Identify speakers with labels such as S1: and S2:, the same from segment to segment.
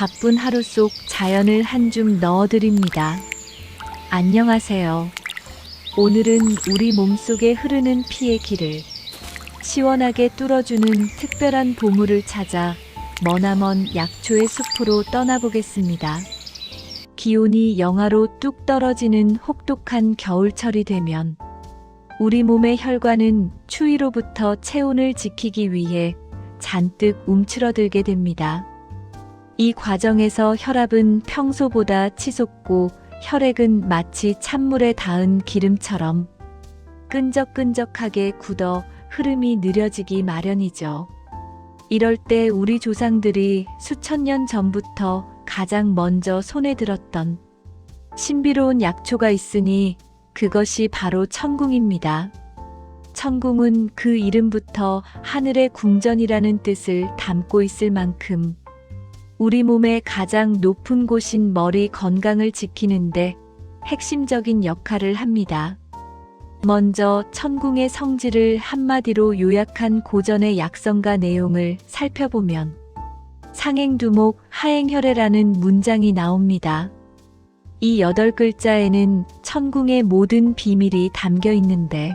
S1: 바쁜 하루 속 자연을 한 줌 넣어드립니다. 안녕하세요. 오늘은 우리 몸속에 흐르는 피의 길을 시원하게 뚫어주는 특별한 보물을 찾아 머나먼 약초의 숲으로 떠나보겠습니다. 기온이 영하로 뚝 떨어지는 혹독한 겨울철이 되면 우리 몸의 혈관은 추위로부터 체온을 지키기 위해 잔뜩 움츠러들게 됩니다. 이 과정에서 혈압은 평소보다 치솟고 혈액은 마치 찬물에 닿은 기름처럼 끈적끈적하게 굳어 흐름이 느려지기 마련이죠. 이럴 때 우리 조상들이 수천 년 전부터 가장 먼저 손에 들었던 신비로운 약초가 있으니 그것이 바로 천궁입니다. 천궁은 그 이름부터 하늘의 궁전이라는 뜻을 담고 있을 만큼 우리 몸의 가장 높은 곳인 머리 건강을 지키는데 핵심적인 역할을 합니다. 먼저 천궁의 성질을 한마디로 요약한 고전의 약성과 내용을 살펴보면 상행두목 하행혈애라는 문장이 나옵니다. 이 8글자에는 천궁의 모든 비밀이 담겨 있는데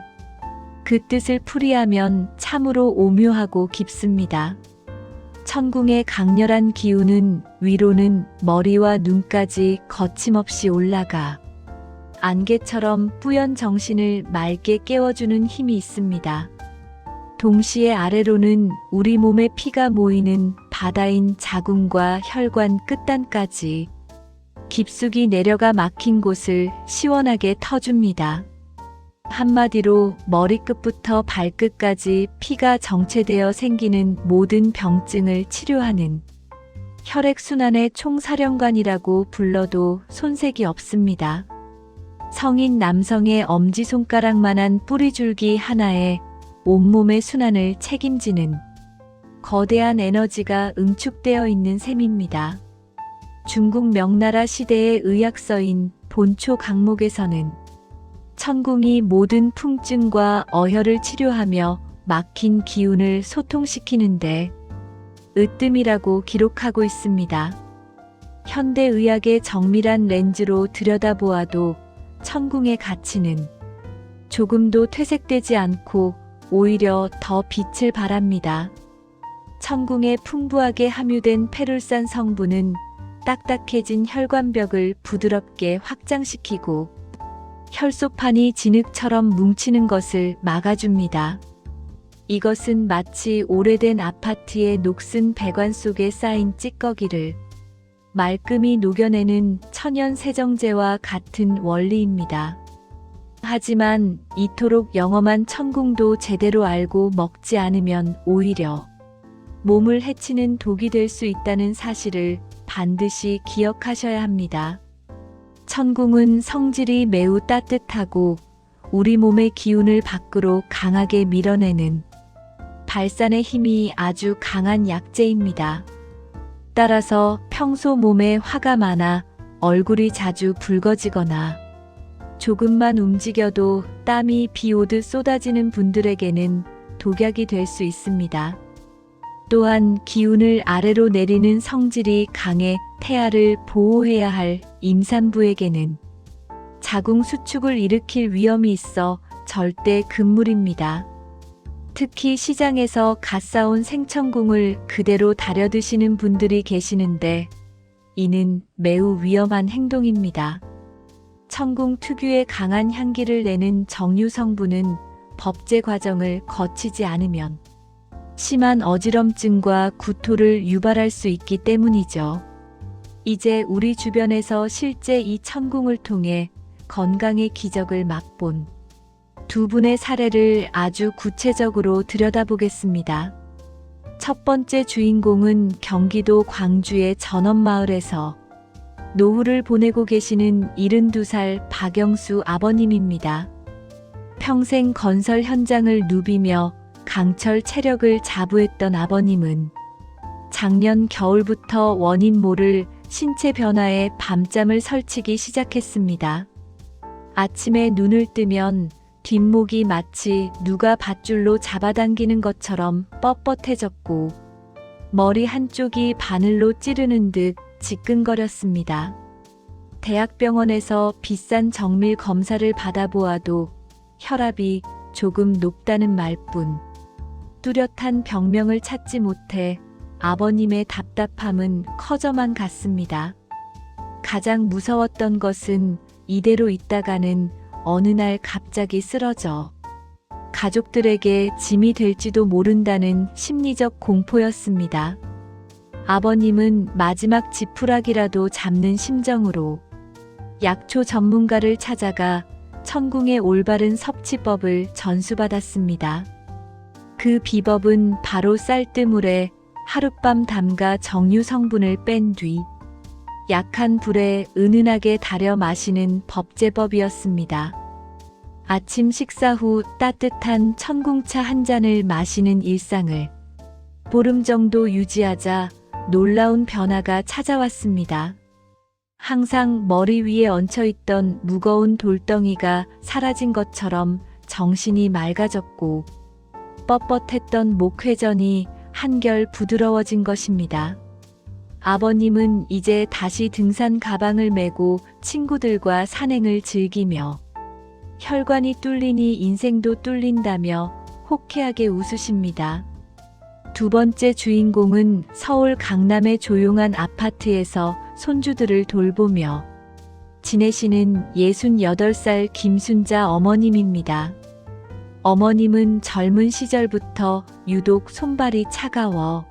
S1: 그 뜻을 풀이하면 참으로 오묘하고 깊습니다. 천궁의 강렬한 기운은 위로는 머리와 눈까지 거침없이 올라가 안개처럼 뿌연 정신을 맑게 깨워주는 힘이 있습니다. 동시에 아래로는 우리 몸의 피가 모이는 바다인 자궁과 혈관 끝단까지 깊숙이 내려가 막힌 곳을 시원하게 터줍니다. 한마디로 머리끝부터 발끝까지 피가 정체되어 생기는 모든 병증을 치료하는 혈액순환의 총사령관이라고 불러도 손색이 없습니다. 성인 남성의 엄지손가락만한 뿌리줄기 하나에 온몸의 순환을 책임지는 거대한 에너지가 응축되어 있는 셈입니다. 중국 명나라 시대의 의학서인 본초 강목에서는 천궁이 모든 풍증과 어혈을 치료하며 막힌 기운을 소통시키는데 으뜸이라고 기록하고 있습니다. 현대의학의 정밀한 렌즈로 들여다보아도 천궁의 가치는 조금도 퇴색되지 않고 오히려 더 빛을 발합니다. 천궁에 풍부하게 함유된 페룰산 성분은 딱딱해진 혈관벽을 부드럽게 확장시키고 혈소판이 진흙처럼 뭉치는 것을 막아줍니다. 이것은 마치 오래된 아파트의 녹슨 배관 속에 쌓인 찌꺼기를 말끔히 녹여내는 천연 세정제와 같은 원리입니다. 하지만 이토록 영험한 천궁도 제대로 알고 먹지 않으면 오히려 몸을 해치는 독이 될 수 있다는 사실을 반드시 기억하셔야 합니다. 천궁은 성질이 매우 따뜻하고 우리 몸의 기운을 밖으로 강하게 밀어내는 발산의 힘이 아주 강한 약재입니다. 따라서 평소 몸에 화가 많아 얼굴이 자주 붉어지거나 조금만 움직여도 땀이 비 오듯 쏟아지는 분들에게는 독약이 될 수 있습니다. 또한 기운을 아래로 내리는 성질이 강해 태아를 보호해야 할 임산부에게는 자궁 수축을 일으킬 위험이 있어 절대 금물입니다. 특히 시장에서 갓 사온 생천궁을 그대로 다려 드시는 분들이 계시는데 이는 매우 위험한 행동입니다. 천궁 특유의 강한 향기를 내는 정유 성분은 법제 과정을 거치지 않으면 심한 어지럼증과 구토를 유발할 수 있기 때문이죠. 이제 우리 주변에서 실제 이 천궁을 통해 건강의 기적을 맛본 두 분의 사례를 아주 구체적으로 들여다보겠습니다. 첫 번째 주인공은 경기도 광주의 전원마을에서 노후를 보내고 계시는 72살 박영수 아버님입니다. 평생 건설 현장을 누비며 강철 체력을 자부했던 아버님은 작년 겨울부터 원인 모를 신체 변화에 밤잠을 설치기 시작했습니다. 아침에 눈을 뜨면 뒷목이 마치 누가 밧줄로 잡아당기는 것처럼 뻣뻣해졌고 머리 한쪽이 바늘로 찌르는 듯 지끈거렸습니다. 대학병원에서 비싼 정밀 검사를 받아보아도 혈압이 조금 높다는 말뿐. 뚜렷한 병명을 찾지 못해 아버님의 답답함은 커져만 갔습니다. 가장 무서웠던 것은 이대로 있다가는 어느 날 갑자기 쓰러져 가족들에게 짐이 될지도 모른다는 심리적 공포였습니다. 아버님은 마지막 지푸라기라도 잡는 심정으로 약초 전문가를 찾아가 천궁의 올바른 섭취법을 전수받았습니다. 그 비법은 바로 쌀뜨물에 하룻밤 담가 정유 성분을 뺀 뒤 약한 불에 은은하게 달여 마시는 법제법이었습니다. 아침 식사 후 따뜻한 천궁차 한 잔을 마시는 일상을 보름 정도 유지하자 놀라운 변화가 찾아왔습니다. 항상 머리 위에 얹혀있던 무거운 돌덩이가 사라진 것처럼 정신이 맑아졌고 뻣뻣했던 목회전이 한결 부드러워진 것입니다. 아버님은 이제 다시 등산 가방을 메고 친구들과 산행을 즐기며 혈관이 뚫리니 인생도 뚫린다며 호쾌하게 웃으십니다. 두 번째 주인공은 서울 강남의 조용한 아파트에서 손주들을 돌보며 지내시는 68살 김순자 어머님입니다. 어머님은 젊은 시절부터 유독 손발이 차가워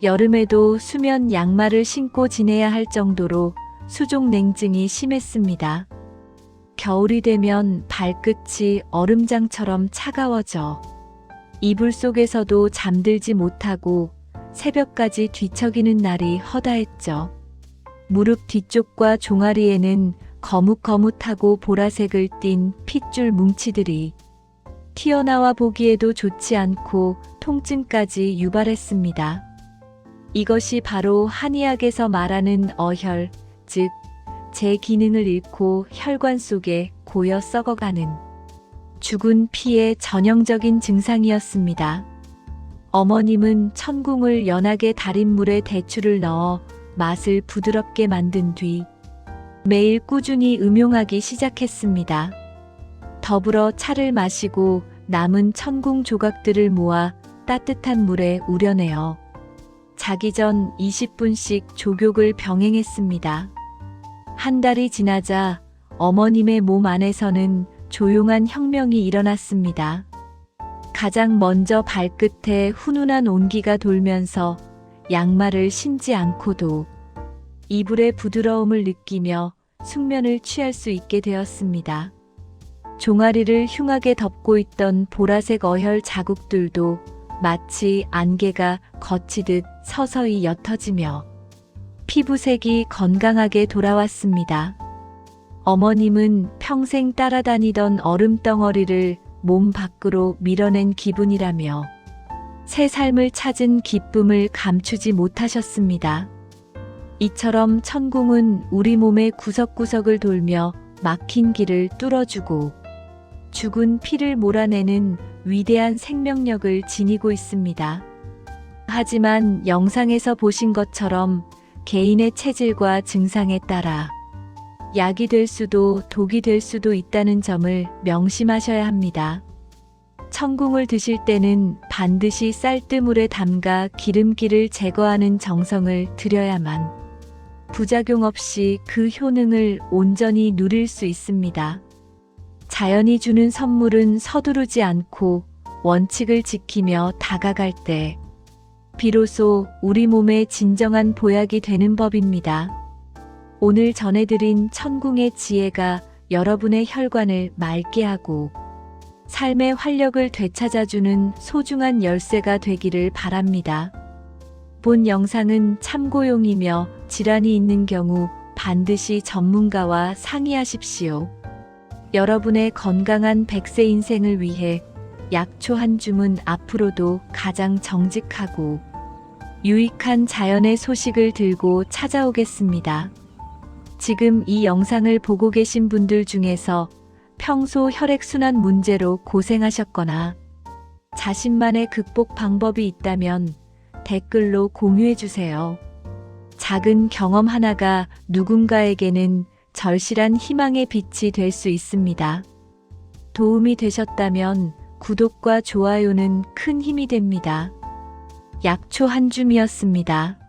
S1: 여름에도 수면 양말을 신고 지내야 할 정도로 수족 냉증이 심했습니다. 겨울이 되면 발끝이 얼음장처럼 차가워져 이불 속에서도 잠들지 못하고 새벽까지 뒤척이는 날이 허다했죠. 무릎 뒤쪽과 종아리에는 거뭇거뭇하고 보라색을 띤 핏줄 뭉치들이 튀어나와 보기에도 좋지 않고 통증까지 유발했습니다. 이것이 바로 한의학에서 말하는 어혈, 즉 제 기능을 잃고 혈관 속에 고여 썩어가는 죽은 피의 전형적인 증상이었습니다. 어머님은 천궁을 연하게 달인 물에 대추를 넣어 맛을 부드럽게 만든 뒤 매일 꾸준히 음용하기 시작했습니다. 더불어 차를 마시고 남은 천궁 조각들을 모아 따뜻한 물에 우려내어 자기 전 20분씩 족욕을 병행했습니다. 한 달이 지나자 어머님의 몸 안에서는 조용한 혁명이 일어났습니다. 가장 먼저 발끝에 훈훈한 온기가 돌면서 양말을 신지 않고도 이불의 부드러움을 느끼며 숙면을 취할 수 있게 되었습니다. 종아리를 흉하게 덮고 있던 보라색 어혈 자국들도 마치 안개가 거치듯 서서히 옅어지며 피부색이 건강하게 돌아왔습니다. 어머님은 평생 따라다니던 얼음덩어리를 몸 밖으로 밀어낸 기분이라며 새 삶을 찾은 기쁨을 감추지 못하셨습니다. 이처럼 천궁은 우리 몸의 구석구석을 돌며 막힌 길을 뚫어주고 죽은 피를 몰아내는 위대한 생명력을 지니고 있습니다. 하지만 영상에서 보신 것처럼 개인의 체질과 증상에 따라 약이 될 수도 독이 될 수도 있다는 점을 명심하셔야 합니다. 천궁을 드실 때는 반드시 쌀뜨물에 담가 기름기를 제거하는 정성을 들여야만 부작용 없이 그 효능을 온전히 누릴 수 있습니다. 자연이 주는 선물은 서두르지 않고 원칙을 지키며 다가갈 때 비로소 우리 몸의 진정한 보약이 되는 법입니다. 오늘 전해드린 천궁의 지혜가 여러분의 혈관을 맑게 하고 삶의 활력을 되찾아주는 소중한 열쇠가 되기를 바랍니다. 본 영상은 참고용이며 질환이 있는 경우 반드시 전문가와 상의하십시오. 여러분의 건강한 100세 인생을 위해 약초 한 줌은 앞으로도 가장 정직하고 유익한 자연의 소식을 들고 찾아오겠습니다. 지금 이 영상을 보고 계신 분들 중에서 평소 혈액순환 문제로 고생하셨거나 자신만의 극복 방법이 있다면 댓글로 공유해 주세요. 작은 경험 하나가 누군가에게는 절실한 희망의 빛이 될 수 있습니다. 도움이 되셨다면 구독과 좋아요는 큰 힘이 됩니다. 약초 한 줌이었습니다.